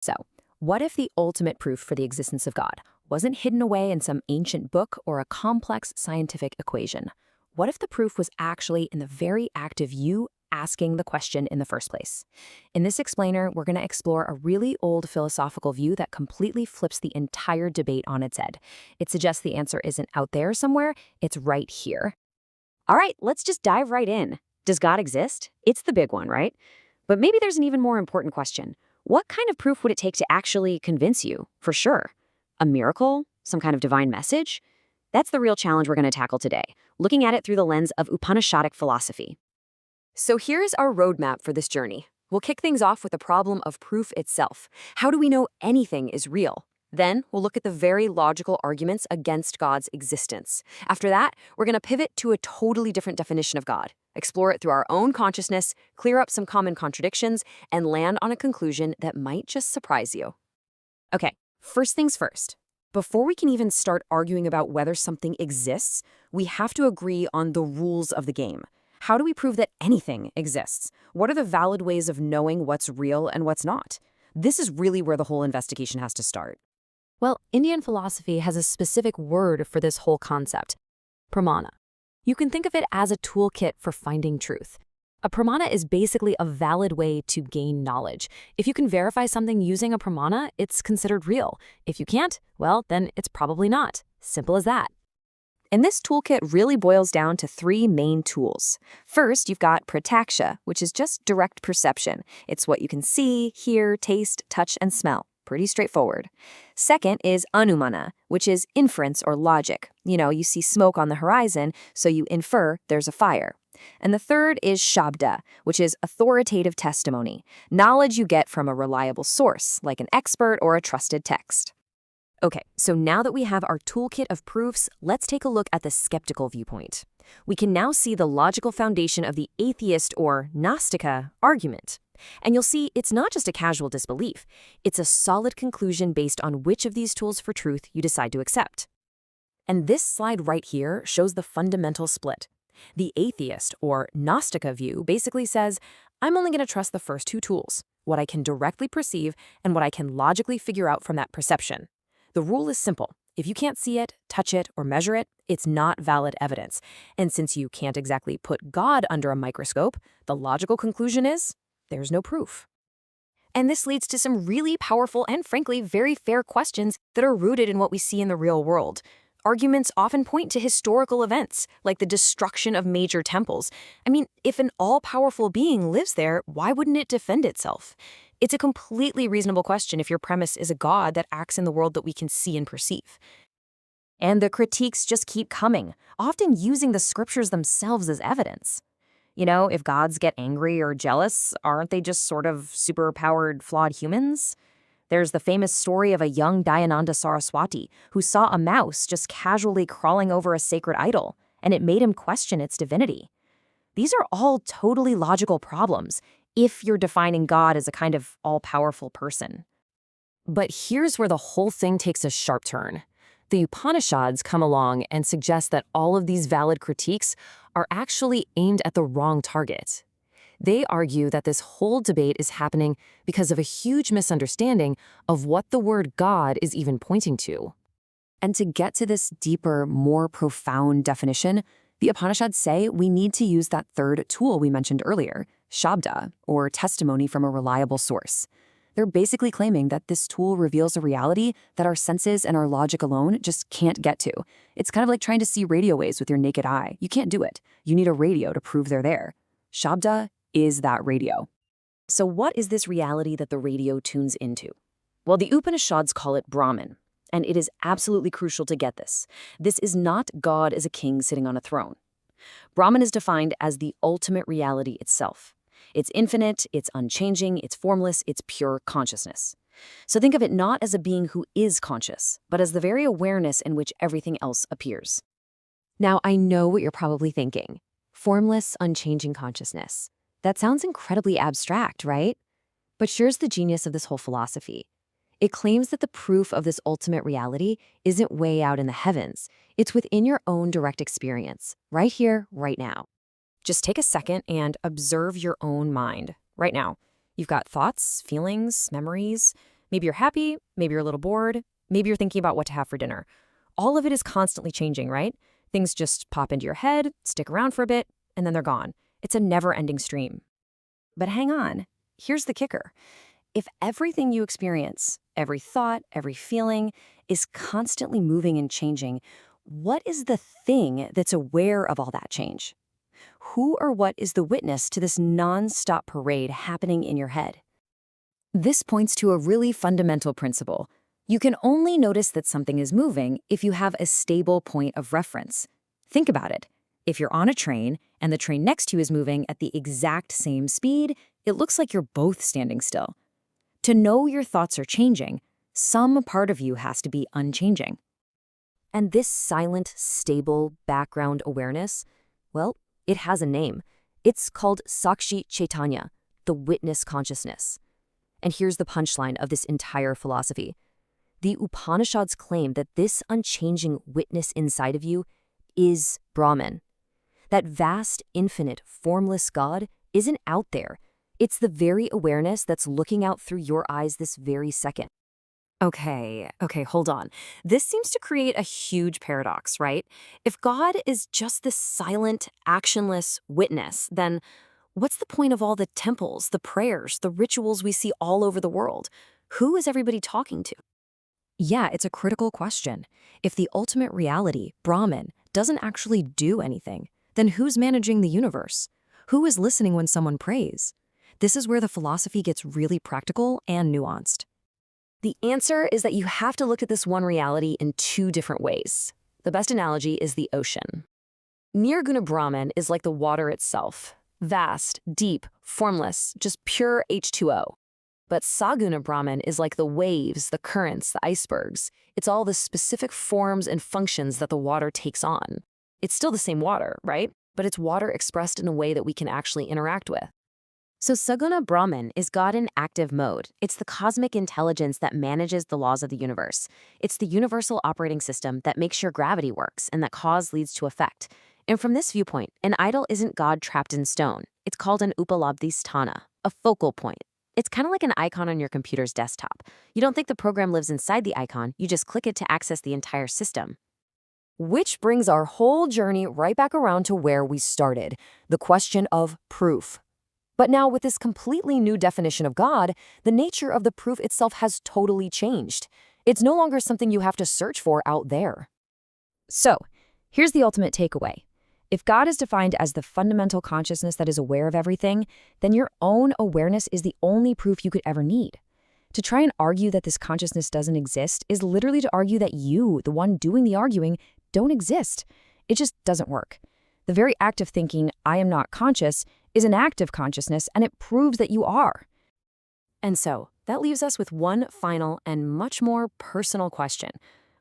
So, what if the ultimate proof for the existence of God wasn't hidden away in some ancient book or a complex scientific equation? What if the proof was actually in the very act of you asking the question in the first place? In this explainer, we're going to explore a really old philosophical view that completely flips the entire debate on its head. It suggests the answer isn't out there somewhere, it's right here. All right, let's just dive right in. Does God exist? It's the big one, right? But maybe there's an even more important question. What kind of proof would it take to actually convince you, for sure? A miracle? Some kind of divine message? That's the real challenge we're going to tackle today, looking at it through the lens of Upanishadic philosophy. So here's our roadmap for this journey. We'll kick things off with the problem of proof itself. How do we know anything is real? Then we'll look at the very logical arguments against God's existence. After that, we're going to pivot to a totally different definition of God, explore it through our own consciousness, clear up some common contradictions, and land on a conclusion that might just surprise you. Okay, first things first. Before we can even start arguing about whether something exists, we have to agree on the rules of the game. How do we prove that anything exists? What are the valid ways of knowing what's real and what's not? This is really where the whole investigation has to start. Well, Indian philosophy has a specific word for this whole concept, pramāṇa. You can think of it as a toolkit for finding truth. A pramāṇa is basically a valid way to gain knowledge. If you can verify something using a pramāṇa, it's considered real. If you can't, well, then it's probably not. Simple as that. And this toolkit really boils down to three main tools. First, you've got pratyakṣa, which is just direct perception. It's what you can see, hear, taste, touch, and smell. Pretty straightforward. Second is anumāna, which is inference or logic. You see smoke on the horizon, so you infer there's a fire. And the third is śabda, which is authoritative testimony, knowledge you get from a reliable source, like an expert or a trusted text. Okay, so now that we have our toolkit of proofs, let's take a look at the skeptical viewpoint. We can now see the logical foundation of the atheist or Gnostica argument. And you'll see it's not just a casual disbelief. It's a solid conclusion based on which of these tools for truth you decide to accept. And this slide right here shows the fundamental split. The atheist or Gnostica view basically says, I'm only going to trust the first two tools, what I can directly perceive and what I can logically figure out from that perception. The rule is simple. If you can't see it, touch it, or measure it, it's not valid evidence. And since you can't exactly put God under a microscope, the logical conclusion is, there's no proof. And this leads to some really powerful and frankly very fair questions that are rooted in what we see in the real world. Arguments often point to historical events, like the destruction of major temples. I mean, if an all-powerful being lives there, why wouldn't it defend itself? It's a completely reasonable question if your premise is a God that acts in the world that we can see and perceive. And the critiques just keep coming, often using the scriptures themselves as evidence. If gods get angry or jealous, aren't they just sort of superpowered, flawed humans? There's the famous story of a young Dayananda Saraswati who saw a mouse just casually crawling over a sacred idol, and it made him question its divinity. These are all totally logical problems if you're defining God as a kind of all-powerful person. But here's where the whole thing takes a sharp turn. The Upanishads come along and suggest that all of these valid critiques are actually aimed at the wrong target. They argue that this whole debate is happening because of a huge misunderstanding of what the word God is even pointing to. And to get to this deeper, more profound definition, the Upanishads say we need to use that third tool we mentioned earlier, śabda, or testimony from a reliable source. They're basically claiming that this tool reveals a reality that our senses and our logic alone just can't get to. It's kind of like trying to see radio waves with your naked eye. You can't do it. You need a radio to prove they're there. Śabda is that radio. So what is this reality that the radio tunes into? Well, the Upanishads call it Brahman, and it is absolutely crucial to get this. This is not God as a king sitting on a throne. Brahman is defined as the ultimate reality itself. It's infinite, it's unchanging, it's formless, it's pure consciousness. So think of it not as a being who is conscious, but as the very awareness in which everything else appears. Now, I know what you're probably thinking. Formless, unchanging consciousness. That sounds incredibly abstract, right? But here's the genius of this whole philosophy. It claims that the proof of this ultimate reality isn't way out in the heavens. It's within your own direct experience, right here, right now. Just take a second and observe your own mind right now. You've got thoughts, feelings, memories. Maybe you're happy, maybe you're a little bored, maybe you're thinking about what to have for dinner. All of it is constantly changing, right? Things just pop into your head, stick around for a bit, and then they're gone. It's a never-ending stream. But hang on, here's the kicker. If everything you experience, every thought, every feeling, is constantly moving and changing, what is the thing that's aware of all that change? Who or what is the witness to this non-stop parade happening in your head? This points to a really fundamental principle. You can only notice that something is moving if you have a stable point of reference. Think about it. If you're on a train and the train next to you is moving at the exact same speed, it looks like you're both standing still. To know your thoughts are changing, some part of you has to be unchanging. And this silent, stable background awareness, well, it has a name. It's called Sakshi Chaitanya, the witness consciousness. And here's the punchline of this entire philosophy. The Upanishads claim that this unchanging witness inside of you is Brahman. That vast, infinite, formless God isn't out there. It's the very awareness that's looking out through your eyes this very second. Okay, hold on. This seems to create a huge paradox, right? If God is just this silent, actionless witness, then what's the point of all the temples, the prayers, the rituals we see all over the world? Who is everybody talking to? Yeah, it's a critical question. If the ultimate reality, Brahman, doesn't actually do anything, then who's managing the universe? Who is listening when someone prays? This is where the philosophy gets really practical and nuanced. The answer is that you have to look at this one reality in two different ways. The best analogy is the ocean. Nirguṇa Brahman is like the water itself. Vast, deep, formless, just pure H2O. But Saguna Brahman is like the waves, the currents, the icebergs. It's all the specific forms and functions that the water takes on. It's still the same water, right? But it's water expressed in a way that we can actually interact with. So Saguna Brahman is God in active mode. It's the cosmic intelligence that manages the laws of the universe. It's the universal operating system that makes sure gravity works and that cause leads to effect. And from this viewpoint, an idol isn't God trapped in stone. It's called an upalabdhisthana, a focal point. It's kind of like an icon on your computer's desktop. You don't think the program lives inside the icon, you just click it to access the entire system. Which brings our whole journey right back around to where we started, the question of proof. But now with this completely new definition of God, the nature of the proof itself has totally changed. It's no longer something you have to search for out there. So, here's the ultimate takeaway. If God is defined as the fundamental consciousness that is aware of everything, then your own awareness is the only proof you could ever need. To try and argue that this consciousness doesn't exist is literally to argue that you, the one doing the arguing, don't exist. It just doesn't work. The very act of thinking, I am not conscious, is an act of consciousness, and it proves that you are. And so, that leaves us with one final and much more personal question.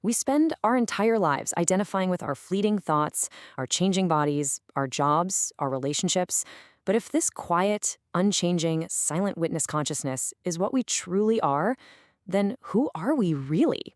We spend our entire lives identifying with our fleeting thoughts, our changing bodies, our jobs, our relationships. But if this quiet, unchanging, silent witness consciousness is what we truly are, then who are we really?